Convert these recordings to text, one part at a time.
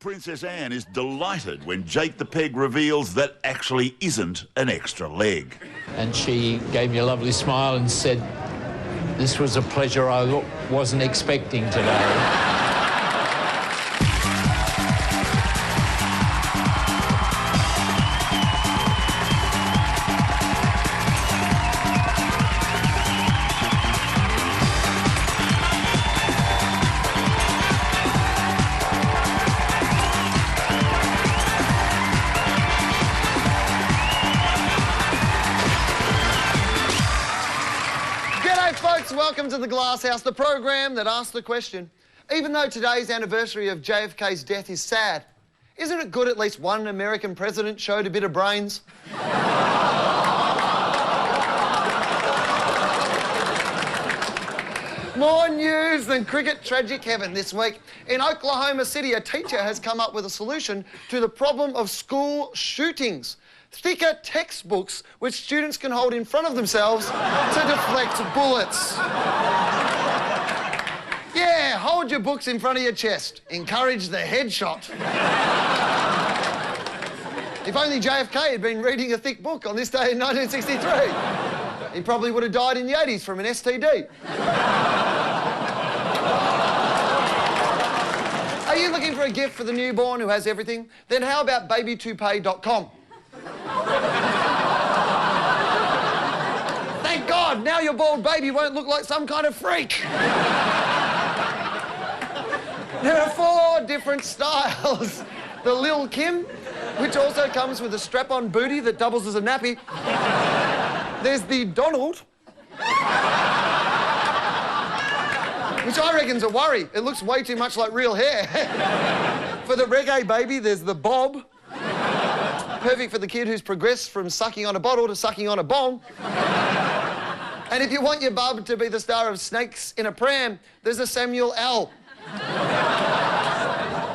Princess Anne is delighted when Jake the Peg reveals that actually isn't an extra leg. And she gave me a lovely smile and said, "This was a pleasure I wasn't expecting today." Welcome to the Glasshouse, the program that asks the question, even though today's anniversary of JFK's death is sad, isn't it good at least one American president showed a bit of brains? More news than cricket tragic heaven this week. In Oklahoma City, a teacher has come up with a solution to the problem of school shootings. Thicker textbooks which students can hold in front of themselves to deflect bullets. Yeah, hold your books in front of your chest. Encourage the headshot. If only JFK had been reading a thick book on this day in 1963. He probably would have died in the 80s from an STD. Are you looking for a gift for the newborn who has everything? Then how about babytoupee.com? Thank God, now your bald baby won't look like some kind of freak. There are 4 different styles. The Lil Kim, which also comes with a strap-on booty that doubles as a nappy. There's the Donald, which I reckon's a worry. It looks way too much like real hair. For the reggae baby, there's the Bob. Perfect for the kid who's progressed from sucking on a bottle to sucking on a bong. And if you want your bub to be the star of Snakes in a Pram, there's a Samuel L.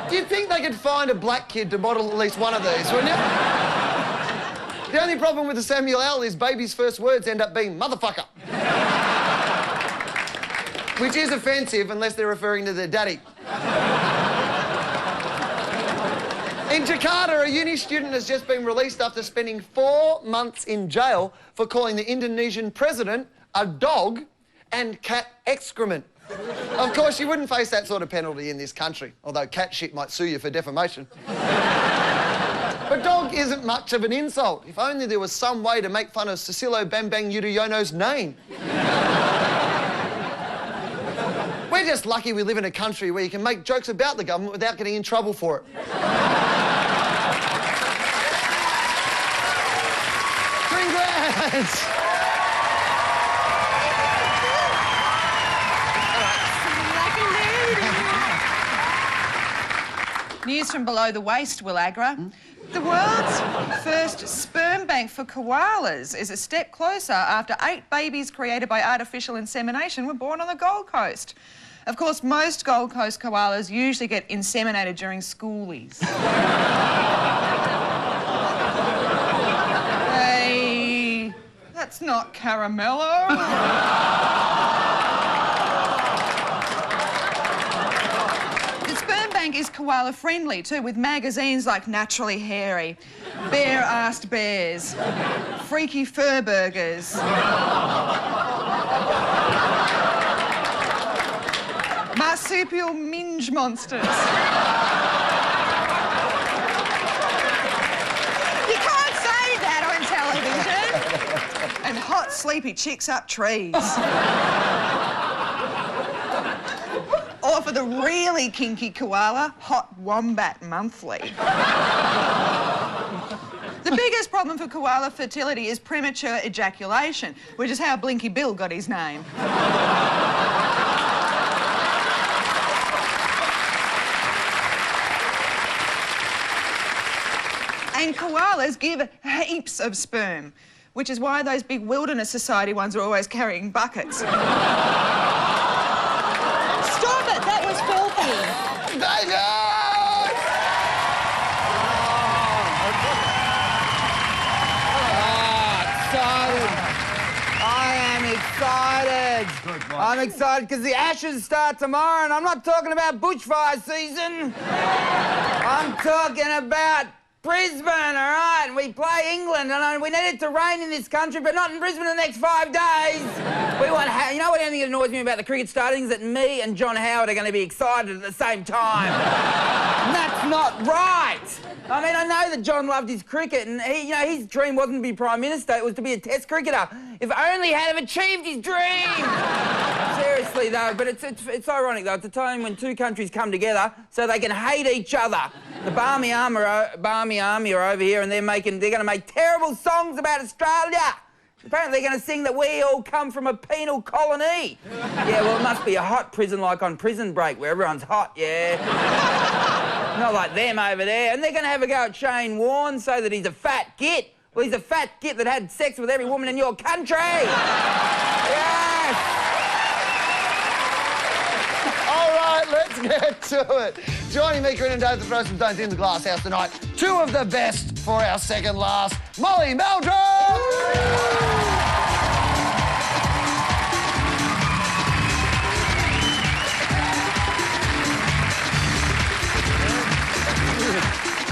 Do you think they could find a black kid to model at least one of these, wouldn't you? The only problem with the Samuel L is baby's first words end up being motherfucker. Which is offensive unless they're referring to their daddy. In Jakarta, a uni student has just been released after spending 4 months in jail for calling the Indonesian president a dog and cat excrement. Of course, you wouldn't face that sort of penalty in this country, although cat shit might sue you for defamation. But dog isn't much of an insult. If only there was some way to make fun of Susilo Bambang Yudhoyono's name. We're just lucky we live in a country where you can make jokes about the government without getting in trouble for it. Congrats! News from below the waist, Will Agra. The world's first sperm bank for koalas is a step closer after 8 babies created by artificial insemination were born on the Gold Coast. Of course, most Gold Coast koalas usually get inseminated during schoolies. Hey, that's not caramello. Is koala friendly too, with magazines like Naturally Hairy, Bare-Assed Bears, Freaky Fur Burgers, Marsupial Minge Monsters. You can't say that on television. And Hot Sleepy Chicks Up Trees. Or for the really kinky koala, Hot Wombat Monthly. The biggest problem for koala fertility is premature ejaculation, which is how Blinky Bill got his name. And koalas give heaps of sperm, which is why those big Wilderness Society ones are always carrying buckets. That was filthy. David! excited. I'm excited because the Ashes start tomorrow, and I'm not talking about bushfire season. I'm I'm talking about Brisbane, all right? And we play England, and we need it to rain in this country, but not in Brisbane in the next 5 days. We want... You know what I think annoys me about the cricket starting is that me and John Howard are going to be excited at the same time. And that's not right. I mean, I know that John loved his cricket, and he, his dream wasn't to be Prime Minister, it was to be a Test cricketer. If only he had have achieved his dream! Seriously, though, but it's ironic, though. It's a time when two countries come together so they can hate each other. The Barmy Army are over here, and they're going to make terrible songs about Australia. Apparently they're going to sing that we all come from a penal colony. Yeah, well, it must be a hot prison like on Prison Break, where everyone's hot, yeah. Not like them over there. And they're going to have a go at Shane Warne, say that he's a fat git. Well, he's a fat git that had sex with every woman in your country. Yes! All right, let's get to it. Joining me, Corinne and Dave, the Throw Some Stones in the Glasshouse tonight. Two of the best for our second last. Molly Meldrum!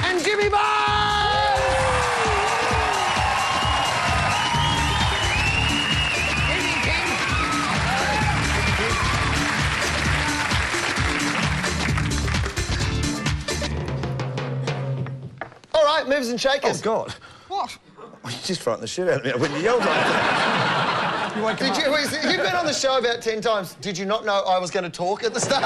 And Jimmy Barnes! All right, movers and shakers. Oh, God. What? You just frightened the shit out of me when you yelled like that. You've been on the show about 10 times. Did you not know I was going to talk at the start?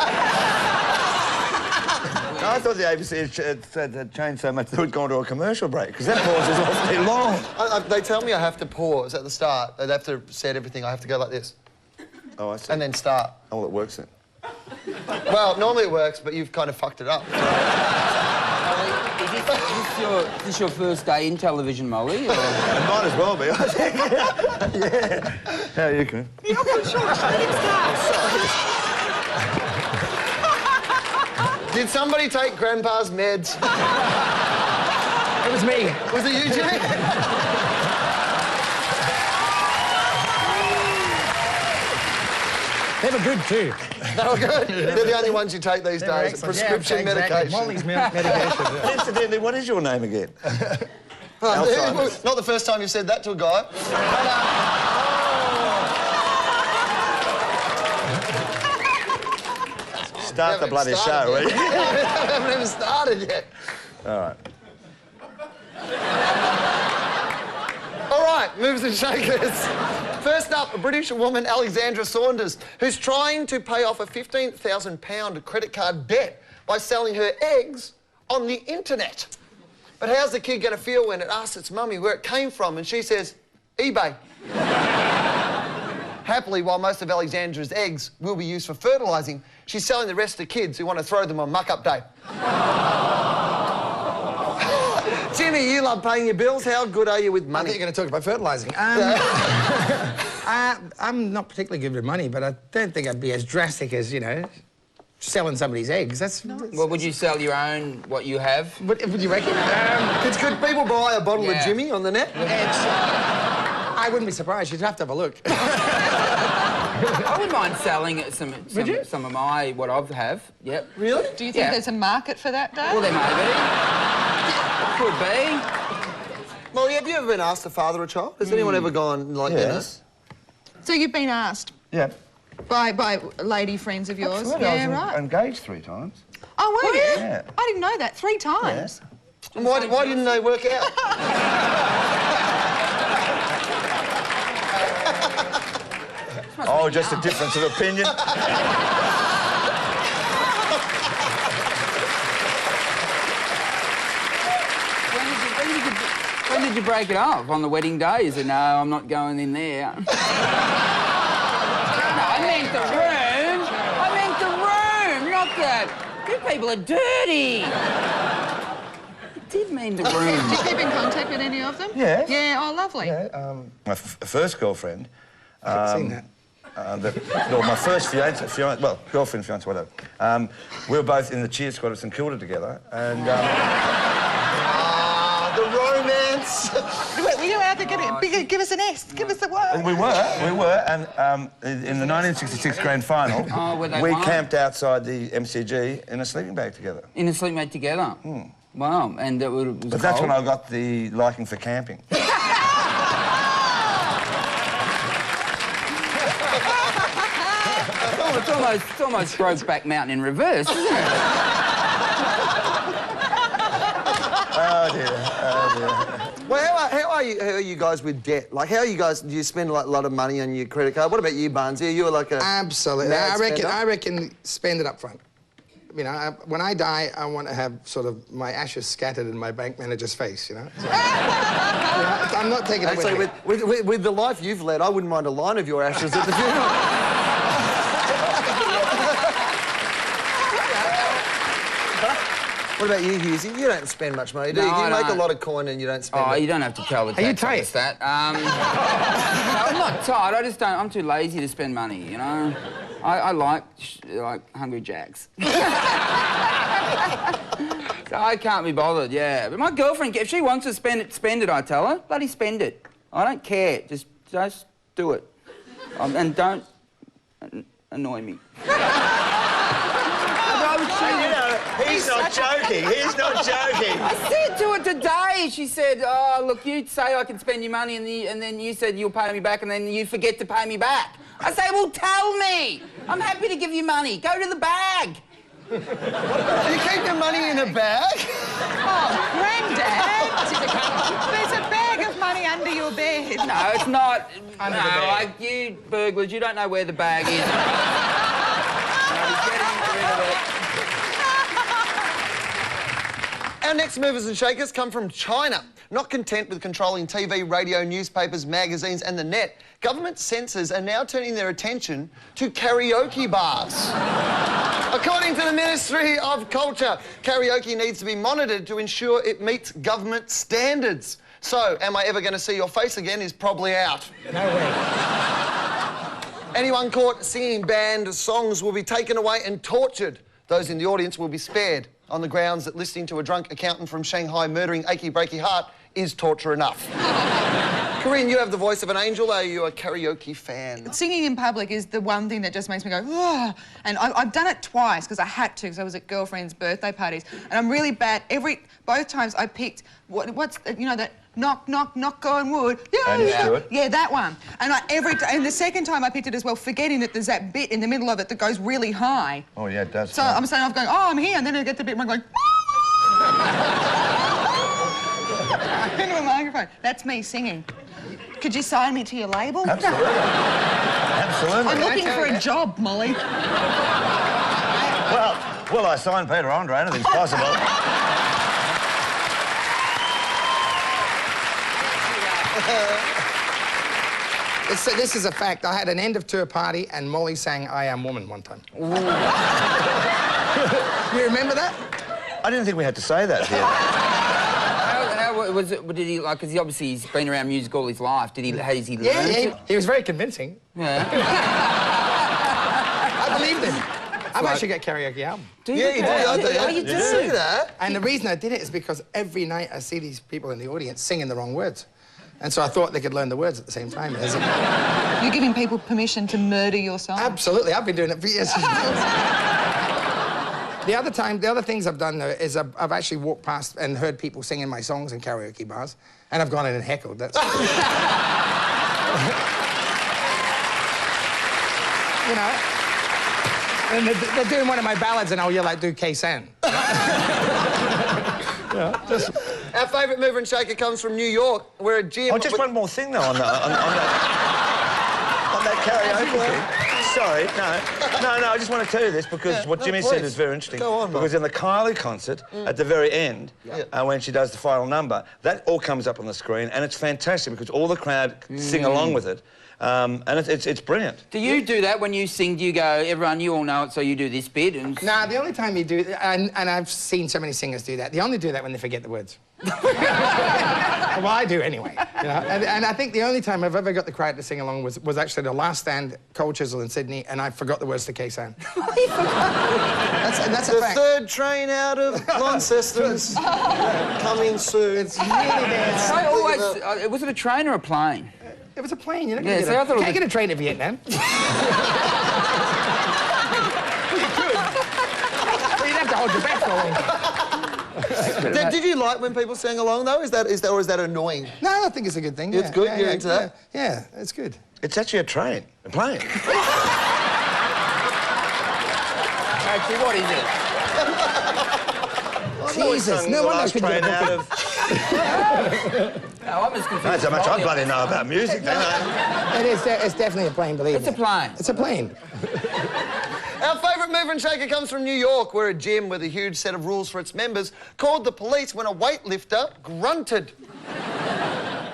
I thought the ABC had changed so much that we'd gone to a commercial break, because that pause is awfully long. They tell me I have to pause at the start. They'd have to set everything. I have to go like this. Oh, I see. And then start. Oh, well, it works then. Well, normally it works, but you've kind of fucked it up. Is this your first day in television, Molly? Or... It might as well be, I think. Yeah. How are you, Corinne? You're not sure. Let him start. Did somebody take Grandpa's meds? It was me. Was it you, Jimmy? They were good too. They were good. They're the only ones you take these days. Prescription medication. Molly's medication. Incidentally, what is your name again? Alzheimer's. Not the first time you've said that to a guy. Start the bloody show, will you? I haven't even started yet. All right. All right, movers and shakers. First up, a British woman, Alexandra Saunders, who's trying to pay off a £15,000 credit card debt by selling her eggs on the internet. But how's the kid going to feel when it asks its mummy where it came from and she says, eBay? Happily, while most of Alexandra's eggs will be used for fertilising, she's selling the rest to kids who want to throw them on muck-up day. Jimmy, you love paying your bills. How good are you with money? I think you're going to talk about fertilising. I'm not particularly good with money, but I don't think I'd be as drastic as, selling somebody's eggs. That's... Well, would you sell your own, what you have? Would you reckon? It's good. People buy a bottle of Jimmy on the net. I wouldn't be surprised. You'd have to have a look. I wouldn't mind selling some of my, what I have. Yep. Really? Do you think there's a market for that, Dave? Well, there may be. Could be. Molly, have you ever been asked to father a child? Has anyone ever gone like this? So you've been asked? Yeah. By lady friends of yours? Absolutely. Yeah, I was right. engaged 3 times. Oh, were you? Yeah. I didn't know that. 3 times? Yeah. And why didn't they work out? Oh, just a difference of opinion. When did you break it off? On the wedding day? You said, no, I'm not going in there. No, I meant the room. I meant the room, not that. You people are dirty. I did mean the room. Do you keep in contact with any of them? Yeah. Yeah, oh, lovely. Yeah, my first girlfriend... I've seen that. My first fiance, girlfriend, fiance, whatever. We were both in the cheer squad of St Kilda together, and... the romance! Were you out there give us an S, give us the word. We were, and in the 1966 grand final, we camped outside the MCG in a sleeping bag together. In a sleeping bag together? Wow, and it was But that's when I got the liking for camping. It's almost Brokeback Mountain in reverse, isn't it? Oh dear, oh dear. Well, how are you guys with debt? Like, how are you guys? Do you spend like, a lot of money on your credit card? What about you, Barnesy? You were like a Absolutely. mad I reckon spend it up front. You know, when I die, I want to have sort of my ashes scattered in my bank manager's face, you know? So, I'm not taking it Actually, with me. with the life you've led, I wouldn't mind a line of your ashes at the funeral. What about you, Hughesy? You don't spend much money, do you? No, You make a don't. lot of coin and you don't spend Oh, it. you don't have to tell the Are you tax office tight? that. No, I'm not tight. I just don't. I'm too lazy to spend money. You know, I like Hungry Jacks. So I can't be bothered. Yeah, but my girlfriend, if she wants to spend it. I tell her, bloody spend it. I don't care. Just do it, and don't annoy me. He's not joking. He's not joking. I said to her today, she said, oh, look, you say I can spend your money and then you said you'll pay me back and then you forget to pay me back. I say, well, tell me. I'm happy to give you money. Go to the bag. You keep your money in a bag? Oh, Grandad! There's a bag of money under your bed. No, it's not. Under the bed. Like you burglars, you don't know where the bag is. No, he's getting rid of it. Our next movers and shakers come from China. Not content with controlling TV, radio, newspapers, magazines and the net, government censors are now turning their attention to karaoke bars. According to the Ministry of Culture, karaoke needs to be monitored to ensure it meets government standards. So, am I ever going to see your face again is probably out. No way. Anyone caught singing banned songs will be taken away and tortured. Those in the audience will be spared on the grounds that listening to a drunk accountant from Shanghai murdering Achy Breaky Heart is torture enough. Corinne, you have the voice of an angel. Are you a karaoke fan? Singing in public is the one thing that just makes me go, oh. And I've done it twice because I had to because I was at girlfriends' birthday parties. And I'm really bad. Both times I picked, what's, you know, that knock, knock, knock on wood. Yeah, And yeah. do it. Yeah, that one. And and the second time I picked it as well, forgetting that there's that bit in the middle of it that goes really high. Oh, yeah, it does. So I'm saying, I'm going, oh, I'm here. And then I get to the bit where I'm going, into a microphone. That's me singing. Could you sign me to your label? Absolutely. Absolutely. I'm looking for a job, Molly. Well, I signed Peter Andre. Anything's possible. This is a fact. I had an end-of-tour party and Molly sang I Am Woman one time. You remember that? I didn't think we had to say that here. How was it? Did he like? Because he's been around music all his life. Has he learned? Yeah, he was very convincing. Yeah. I believed him. I've actually got a karaoke album. Do Yeah, you do. Oh, you You see that? And the reason I did it is because every night I see these people in the audience singing the wrong words. And so I thought they could learn the words at the same time. You're giving people permission to murder your song? Absolutely, I've been doing it for years. The other things I've done, though, is I've actually walked past and heard people singing my songs in karaoke bars, and I've gone in and heckled. That's... You know, and they're doing one of my ballads, and I'll yell out, do K-San. Our favourite mover and shaker comes from New York, where a gym... Oh, just one more thing, though, on that karaoke thing. Sorry, no, I just want to tell you this because what Jimmy said is very interesting. Go on, because in the Kylie concert, at the very end, when she does the final number, that all comes up on the screen, and it's fantastic because all the crowd sing along with it. And it's brilliant. Do you do that when you sing? Do you go, everyone, you all know it, so you do this bit? And... Nah, the only time you do... And I've seen so many singers do that. They only do that when they forget the words. Well, I do anyway. You know? And I think the only time I've ever got the crowd to sing along was actually the last stand, Cold Chisel in Sydney, and I forgot the words to K-San. That's a fact. The third train out of Launceston's coming soon. It's really bad. I always... was it a train or a plane? It was a plane, you know. Yeah, You can't get a train to Vietnam. Well, you could. Well, you'd have to hold your breath for a long time. Did you like when people sang along, though? Or is that annoying? No, I think it's a good thing. It's yeah. good? Yeah, You're yeah, into that? Yeah, it's good. It's actually a plane. Actually, what is it? Jesus, no wonder I couldn't get a out booking. of... No, I'm just confused. That's how much I bloody know about music, don't I? It's definitely a plane, believe me. It's a plane. It's a plane. Our favourite mover and shaker comes from New York, where a gym with a huge set of rules for its members called the police when a weightlifter grunted.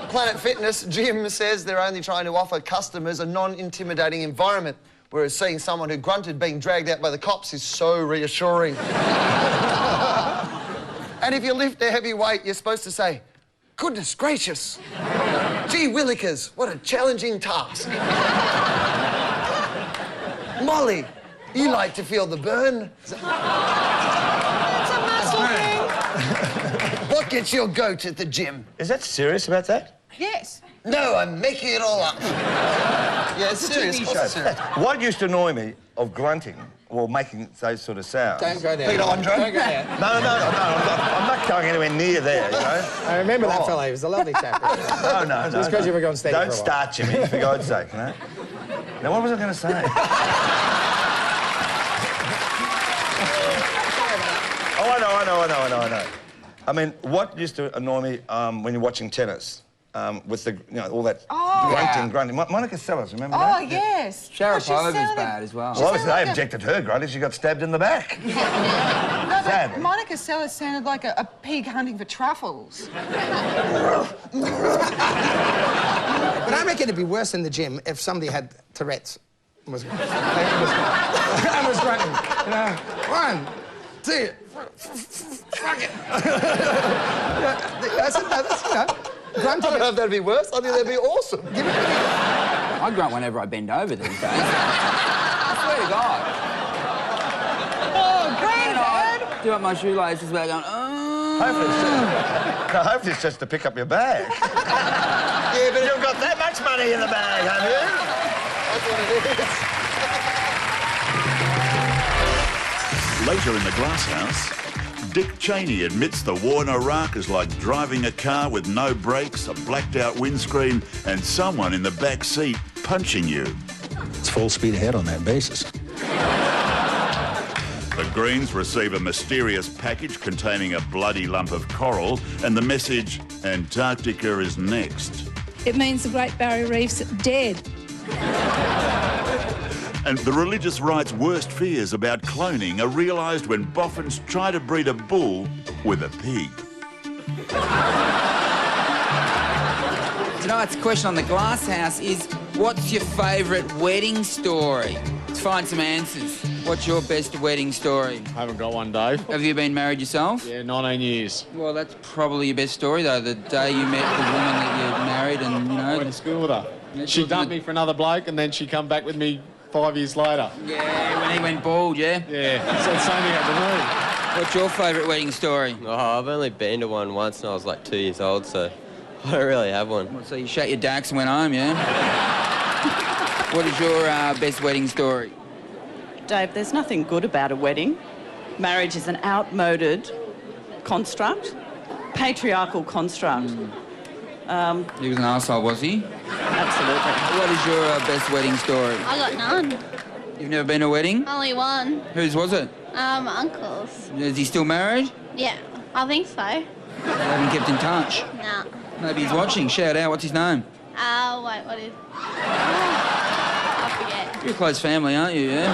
Planet Fitness gym says they're only trying to offer customers a non-intimidating environment, whereas seeing someone who grunted being dragged out by the cops is so reassuring. And if you lift a heavy weight, you're supposed to say, "Goodness gracious! Gee willikers, what a challenging task." Molly, you like to feel the burn? It's a muscle thing. What gets your goat at the gym? Is that serious about that? Yes. No, I'm making it all up. Yeah, it's serious. Of course it's serious. What used to annoy me of grunting, or making those sort of sounds... Don't go there. Peter Andre? Don't go there. No, I'm not going anywhere near there, you know? I remember that fella. He was a lovely chap. No. Just because you were going steady Don't for a while. start, Jimmy, for God's sake, you know? Now, what was I going to say? Oh, I know. I mean, what used to annoy me when you're watching tennis? With the, all that grunting. Monica Seles, remember Oh, that? yes. Sharapova's bad as well. Well, obviously, they objected her grunting. She got stabbed in the back. No, Sad. but Monica Seles sounded like a pig hunting for truffles. But I reckon it'd be worse in the gym if somebody had Tourette's. And was grunting. You know, 1, 2, fuck it. That's grunting. I don't know if that'd be worse. I think that'd be awesome. I grunt whenever I bend over these days. I swear to God. Oh, Granddad! Do up my shoelaces without going, Hopefully it's just to pick up your bag. Yeah, but You've got that much money in the bag, have you? that's what it is. Later in the Glasshouse, Dick Cheney admits the war in Iraq is like driving a car with no brakes, a blacked-out windscreen, and someone in the back seat punching you. It's full speed ahead on that basis. The Greens receive a mysterious package containing a bloody lump of coral and the message, "Antarctica is next." It means the Great Barrier Reef's dead. And the religious right's worst fears about cloning are realised when boffins try to breed a bull with a pig. Tonight's question on the Glasshouse is, what's your favourite wedding story? Let's find some answers. What's your best wedding story? I haven't got one, Dave. Have you been married yourself? Yeah, 19 years. Well, that's probably your best story, though, the day you met the woman that you married and, I went to school with her. Yeah, She good. dumped me for another bloke and then she come back with me 5 years later. Yeah, when he went bald, yeah? Yeah, so the same thing happened to me. What's your favourite wedding story? Oh, I've only been to one once and I was like 2 years old, so I don't really have one. So you shut your dacks and went home, yeah? What is your best wedding story? Dave, there's nothing good about a wedding. Marriage is an outmoded construct, patriarchal construct. He was an arsehole, was he? Absolutely. What is your best wedding story? I got none. You've never been to a wedding? Only one. Whose was it? My uncle's. Is he still married? Yeah, I think so. You haven't kept in touch? Nah. Maybe he's watching. Shout out. What's his name? Wait, what is... I forget. You're a close family, aren't you, yeah?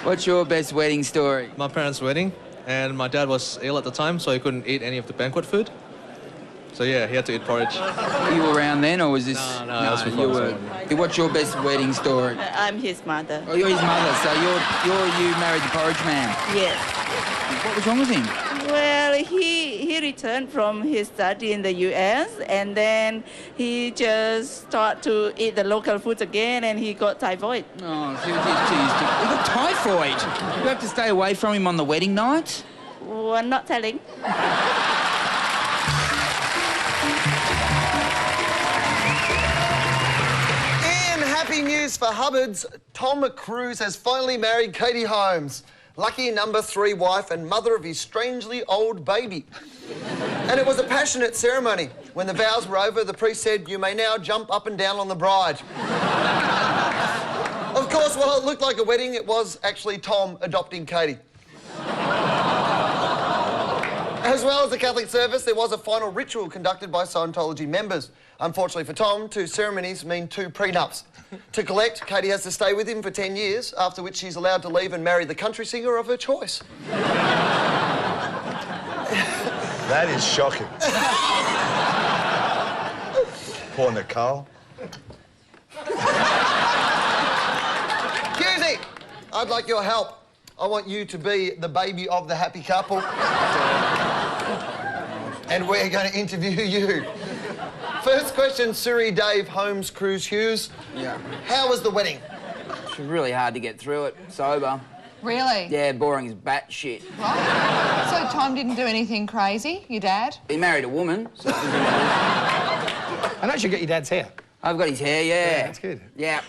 What's your best wedding story? My parents' wedding, and my dad was ill at the time, so he couldn't eat any of the banquet food. So yeah, he had to eat porridge. Were you around then, or was this... No, that was before you I was were... born. What's your best wedding story? I'm his mother. Oh, you're his mother, so you married the porridge man. Yes. What was wrong with him? Well, he returned from his study in the US and then he just started to eat the local foods again and he got typhoid. Oh, he got typhoid. You have to stay away from him on the wedding night? Well, I'm not telling. In happy news for Hubbards, Tom Cruise has finally married Katie Holmes. lucky number 3 wife and mother of his strangely old baby. And it was a passionate ceremony. When the vows were over, the priest said, "You may now jump up and down on the bride." Of course, while it looked like a wedding, it was actually Tom adopting Katie. As well as the Catholic service, there was a final ritual conducted by Scientology members. Unfortunately for Tom, 2 ceremonies mean 2 prenups. To collect, Katie has to stay with him for 10 years, after which she's allowed to leave and marry the country singer of her choice. That is shocking. Poor Nicole. Husey, I'd like your help. I want you to be the baby of the happy couple. And we're going to interview you. First question, Suri Dave Holmes Cruz Hughes. Yeah. How was the wedding? It was really hard to get through it, sober. Really? Yeah, boring as batshit. Right. So Tom didn't do anything crazy, your dad? He married a woman. So I know you got your dad's hair. I've got his hair, yeah. That's good. Yeah.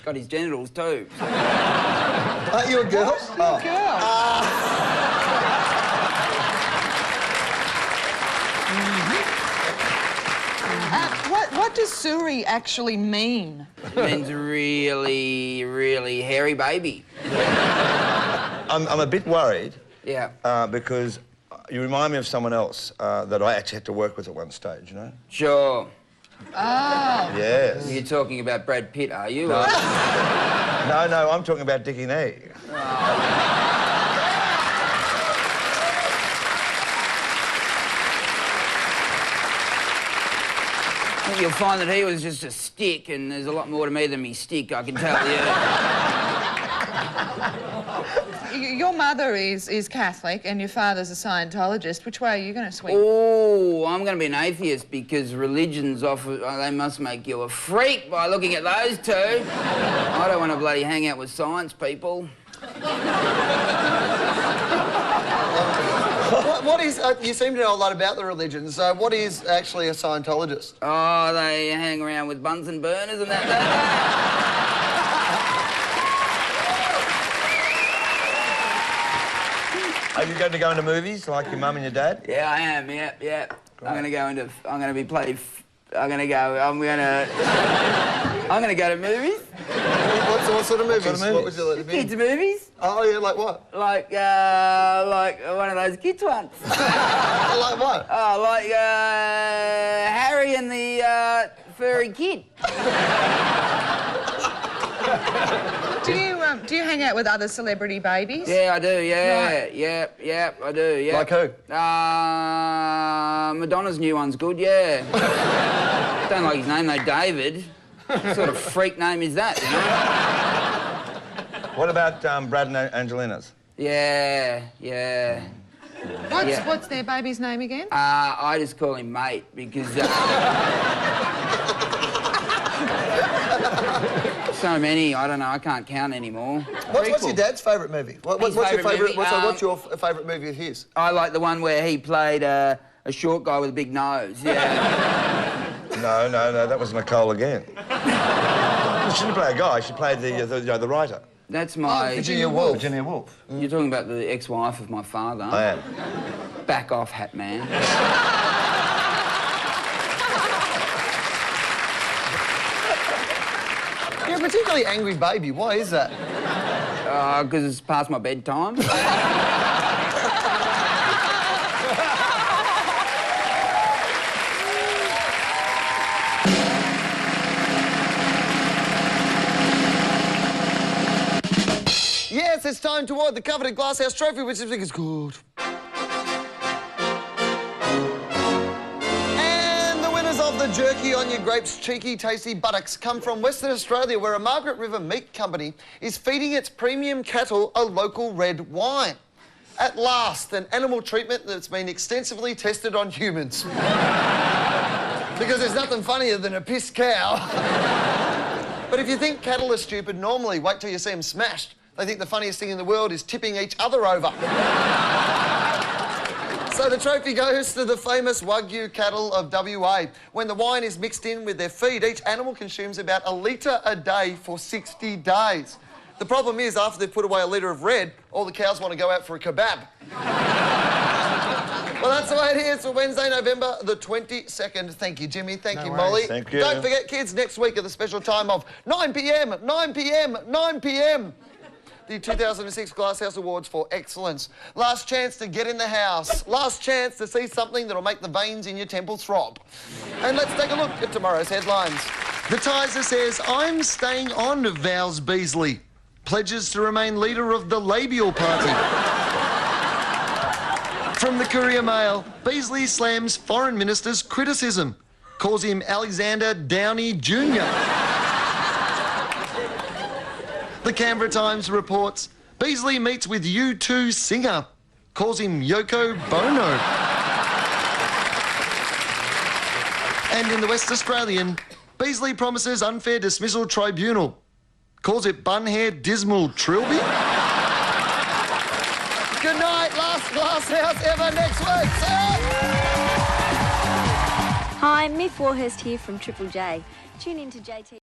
Got his genitals too. Aren't you a girl? You're a girl. What does Suri actually mean? It means really, really hairy baby. I'm a bit worried. Yeah. Because you remind me of someone else that I actually had to work with at one stage, you know? Sure. Oh. Yes. You're talking about Brad Pitt, are you? No, no, I'm talking about Dickie Nee. I think you'll find that he was just a stick, and there's a lot more to me than me stick, I can tell you. Your mother is Catholic and your father's a Scientologist. Which way are you going to swing? Oh, I'm going to be an atheist because religions offer... they must make you a freak by looking at those 2. I don't want to bloody hang out with science people. What is... you seem to know a lot about the religions. What is actually a Scientologist? Oh, they hang around with Bunsen burners and that. Are you going to go into movies like your mum and your dad? Yeah, I am. Yeah. Great. I'm going to go to movies. What sort of movies? What would you like to be? Kids' movies. Oh, yeah, like what? Like one of those kids ones. Like what? Oh, like Harry and the furry kid. Do you hang out with other celebrity babies? Yeah, I do, yeah. Right. Yeah, I do, yeah. Like who? Madonna's new one's good, yeah. Don't like his name, though, David. What sort of freak name is that, you know? What about Brad and Angelina's? Yeah. What's their baby's name again? I just call him mate because... so many, I don't know, I can't count anymore. What's your dad's favourite movie? What's your favourite movie of his? I like the one where he played a short guy with a big nose, yeah. No, that was Nicole again. She didn't play a guy, she played the writer. That's my... Virginia Woolf. Virginia Woolf. You're talking about the ex-wife of my father. I am. Back off, hat man. You're a particularly angry baby. Why is that? Because it's past my bedtime. Yes, it's time to award the coveted Glasshouse trophy, which I think is good. And the winners of the jerky on your grapes, cheeky, tasty buttocks come from Western Australia, where a Margaret River meat company is feeding its premium cattle a local red wine. At last, an animal treatment that's been extensively tested on humans. Because there's nothing funnier than a pissed cow. But if you think cattle are stupid normally, wait till you see them smashed. They think the funniest thing in the world is tipping each other over. So the trophy goes to the famous Wagyu cattle of WA. When the wine is mixed in with their feed, each animal consumes about 1 litre a day for 60 days. The problem is, after they've put away a litre of red, all the cows want to go out for a kebab. Well, that's the way it is for Wednesday, November the 22nd. Thank you, Jimmy. Thank you, Molly. Thank you. Don't forget, kids, next week at the special time of 9 p.m, 9 p.m, 9 p.m. The 2006 Glasshouse Awards for Excellence. Last chance to get in the house. Last chance to see something that'll make the veins in your temple throb. And let's take a look at tomorrow's headlines. The Tiser says, I'm staying on, vows Beazley. Pledges to remain leader of the Labial Party. From the Courier Mail, Beazley slams Foreign Minister's criticism. Calls him Alexander Downey Jr. The Canberra Times reports, Beazley meets with U2 singer. Calls him Yoko Bono. And in the West Australian, Beazley promises unfair dismissal tribunal. Calls it bun-hair dismal trilby. Good night, last Glasshouse ever next week. See ya! Hi, Miff Warhurst here from Triple J. Tune in to JT.